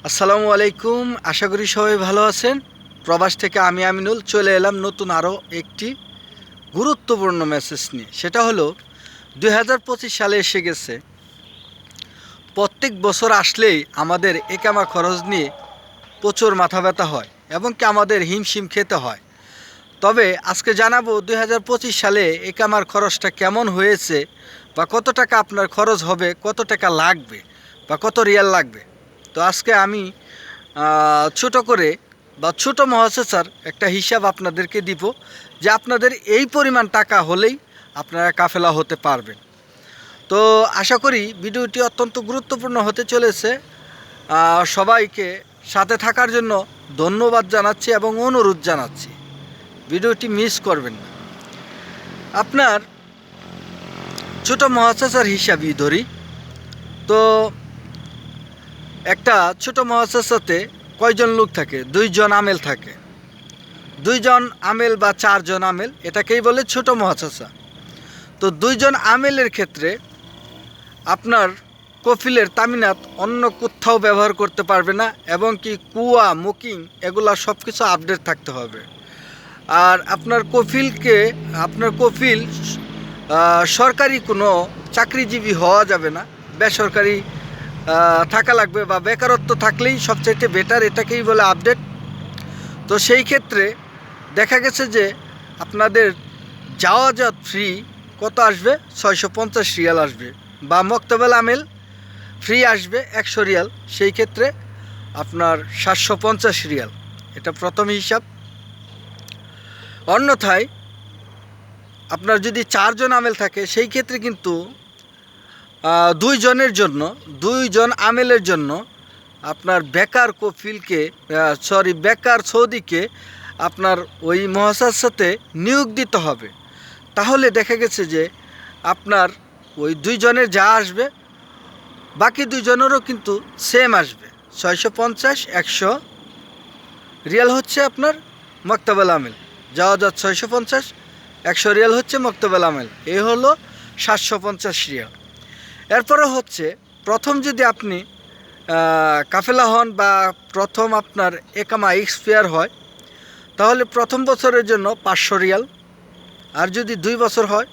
আসসালামু আলাইকুম। আশা করি সবাই ভালো আছেন। প্রবাস থেকে আমি আমিনুল চলে এলাম নতুন আরও একটি গুরুত্বপূর্ণ মেসেজ নিয়ে। সেটা হলো 2025 সালে এসে গেছে। প্রত্যেক বছর আসলেই আমাদের একামা খরচ নিয়ে প্রচুর মাথা ব্যথা হয় এবং কি আমাদের হিমশিম খেতে হয়। তবে আজকে জানাবো 2025 সালে একামার খরচটা কেমন হয়েছে, বা কত টাকা আপনার খরচ হবে, কত টাকা লাগবে বা কত রিয়াল লাগবে। তো আজকে আমি ছোট করে বা ছোট মহাসেসার একটা হিসাব আপনাদেরকে দিব, যে আপনাদের এই পরিমাণ টাকা হলেই আপনারা কাফেলা হতে পারবেন। তো আশা করি ভিডিওটি অত্যন্ত গুরুত্বপূর্ণ হতে চলেছে। সবাইকে সাথে থাকার জন্য ধন্যবাদ জানাচ্ছি এবং অনুরোধ জানাচ্ছি, ভিডিওটি মিস করবেন না। আপনার ছোট মহাসেসার হিসাবই ধরি। তো একটা ছোট মহাসেসাতে কয়জন লোক থাকে? দুইজন আমেল থাকে। দুইজন আমেল বা চারজন আমেল, এটাকেই বলে ছোট মহাসেসা। তো দুইজন আমেলের ক্ষেত্রে আপনার কফিলের তামিনাত অন্য কোথাও ব্যবহার করতে পারবে না, এবং কি কুয়া মুকিং এগুলা সব কিছু আপডেট থাকতে হবে। আর আপনার কফিল সরকারি কোনো চাকরিজীবী হওয়া যাবে না, বেসরকারি থাকা লাগবে, বা বেকারত্ব থাকলেই সবচাইতে বেটার, এটাকেই বলে আপডেট। তো সেই ক্ষেত্রে দেখা গেছে যে আপনাদের যাওয়া ফ্রি কত আসবে? 650 রিয়াল আসবে, বা মক্তবেল আমেল ফ্রি আসবে 100 রিয়াল, সেই ক্ষেত্রে আপনার 750 রিয়াল। এটা প্রথম হিসাব। অন্যথায় আপনার যদি চারজন আমেল থাকে, সেই ক্ষেত্রে কিন্তু দুইজন আমেলের জন্য আপনার বেকার কফিলকে বেকার সৌদিকে আপনার ওই মহাসার নিয়োগ দিতে হবে। তাহলে দেখা গেছে যে আপনার ওই দুইজনের যা আসবে, বাকি দুইজনেরও কিন্তু সেম আসবে। 650 রিয়াল হচ্ছে আপনার মক্তবেল আমেল, যাওয়া 650, 100 রিয়াল হচ্ছে মক্তবেল আমেল, এই হলো 750 রিয়াল। এরপরে হচ্ছে প্রথম যদি আপনি কাফেলা হন বা প্রথম আপনার একামা এক্সপায়ার হয়, তাহলে প্রথম বছরের জন্য 500 রিয়াল। আর যদি 2 বছর হয়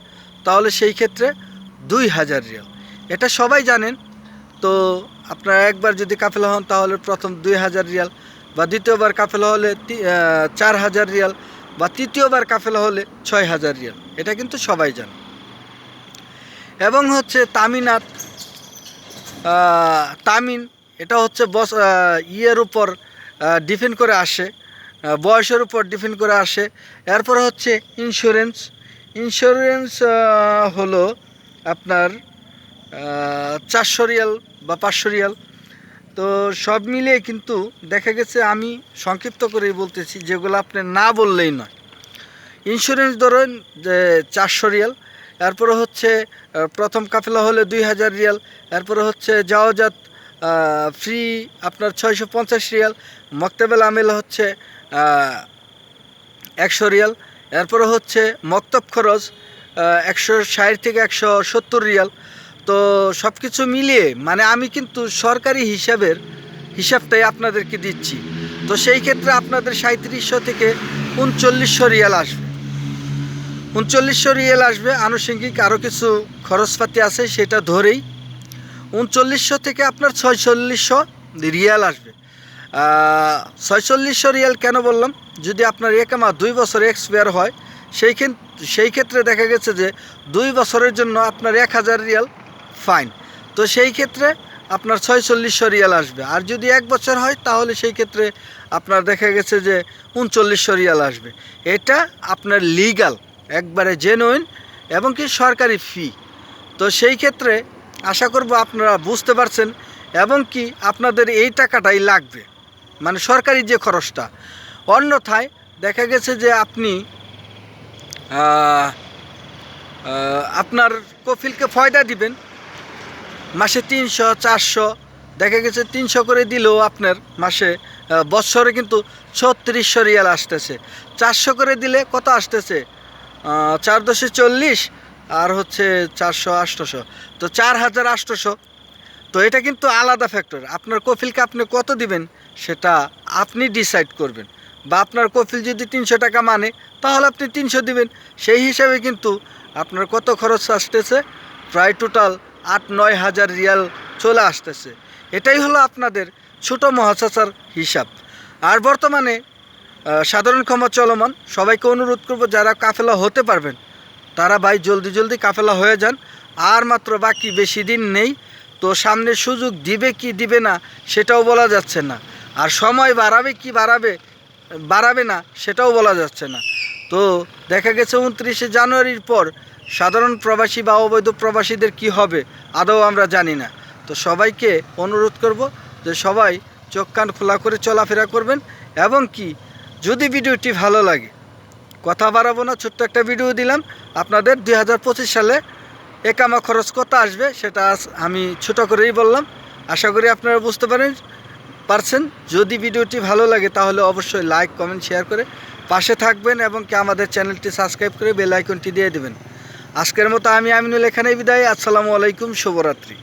তাহলে সেই ক্ষেত্রে 2000 রিয়াল। এটা সবাই জানেন। তো আপনারা একবার যদি কাফেলা হন তাহলে প্রথম 2000 রিয়াল, বা দ্বিতীয়বার কাফেলা হলে 4000 রিয়াল, বা তৃতীয়বার কাফেলা হলে 6000 রিয়াল। এটা কিন্তু সবাই জানে। এবং হচ্ছে তামিন, এটা হচ্ছে ইয়ের উপর ডিপেন্ড করে আসে, বয়সের উপর ডিপেন্ড করে আসে। এরপরে হচ্ছে ইন্স্যুরেন্স হলো আপনার 400 রিয়াল বা 500 রিয়াল। তো সব মিলিয়ে কিন্তু দেখা গেছে, আমি সংক্ষিপ্ত করেই বলতেছি, যেগুলো আপনি না বললেই নয়। ইন্স্যুরেন্স ধরেন যে 400 রিয়াল। এরপরে হচ্ছে প্রথম কাফেলা হলে 2000 রিয়াল। এরপরে হচ্ছে যাওয়াজাত ফ্রি আপনার 650 রিয়াল। মক্তবেল আমেল হচ্ছে 100 রিয়াল। এরপরে হচ্ছে মক্তব খরচ 160 থেকে 170 রিয়াল। তো সব কিছু মিলিয়ে মানে আমি কিন্তু সরকারি হিসাবটাই আপনাদেরকে দিচ্ছি। তো সেই ক্ষেত্রে আপনাদের 3700 থেকে 3900 রিয়াল আসবে। 3900 রিয়াল আসবে। আনুষঙ্গিক আরও কিছু খরচপাতি আছে, সেটা ধরেই 3900 থেকে আপনার 4600 রিয়াল আসবে। 4600 রিয়াল কেন বললাম? যদি আপনার একামা 2 বছর এক্সপায়ার হয়, সেই ক্ষেত্রে দেখা গেছে যে 2 বছরের জন্য আপনার 1000 রিয়াল ফাইন। তো সেই ক্ষেত্রে আপনার 4600 রিয়াল আসবে। আর যদি 1 বছর হয় তাহলে সেই ক্ষেত্রে আপনার দেখা গেছে যে 3900 রিয়াল আসবে। এটা আপনার লিগাল, একবারে জেনুইন, এবং কি সরকারি ফি। তো সেই ক্ষেত্রে আশা করব আপনারা বুঝতে পারছেন, এবং কি আপনাদের এই টাকাটাই লাগবে, মানে সরকারি যে খরচটা। অন্যথায় দেখা গেছে যে আপনি আপনার কফিলকে ফয়দা দিবেন মাসে 300 400, দেখা গেছে 300 করে দিলেও আপনার মাসে বছরে কিন্তু 3600 রিয়াল আসতেছে। 400 করে দিলে কত আসতেছে? 4 × 10 = 40, আর হচ্ছে 400 800, তো 4800। তো এটা কিন্তু আলাদা ফ্যাক্টর। আপনার কফিলকে আপনি কত দিবেন সেটা আপনি ডিসাইড করবেন। বা আপনার কফিল যদি 300 টাকা মানে তাহলে আপনি 300 দিবেন। সেই হিসাবে কিন্তু আপনার কত খরচ আসতেছে, প্রায় টোটাল 8-9 হাজার রিয়াল চলে আসতেছে। এটাই হলো আপনাদের ছোটো মহাচাচার হিসাব। আর বর্তমানে সাধারণ ক্ষমা চলমান। সবাইকে অনুরোধ করব, যারা কাফেলা হতে পারবেন তারা ভাই জলদি জলদি কাফেলা হয়ে যান। আর মাত্র বাকি বেশি দিন নেই। তো সামনে সুযোগ দিবে কি দিবে না সেটাও বলা যাচ্ছে না। আর সময় বাড়াবে কি বাড়াবে না সেটাও বলা যাচ্ছে না। তো দেখা গেছে 29শে জানুয়ারির পর সাধারণ প্রবাসী বা অবৈধ প্রবাসীদের কি হবে আদৌ আমরা জানি না। তো সবাইকে অনুরোধ করব যে সবাই চোখ কান খোলা করে চলাফেরা করবেন। এবং কি যদি ভিডিওটি ভালো লাগে, কথা বাড়াবো না, ছোট্ট একটা ভিডিও দিলাম আপনাদের 2025 সালে একামা খরচ কত আসবে সেটা আমি ছোটো করেই বললাম। আশা করি আপনারা বুঝতে পারছেন। যদি ভিডিওটি ভালো লাগে তাহলে অবশ্যই লাইক কমেন্ট শেয়ার করে পাশে থাকবেন এবং কি আমাদের চ্যানেলটি সাবস্ক্রাইব করে বেল আইকনটি দিয়ে দেবেন। আজকের মতো আমি আমিনুল এখানেই বিদায়। আসসালামু আলাইকুম, শুভরাত্রি।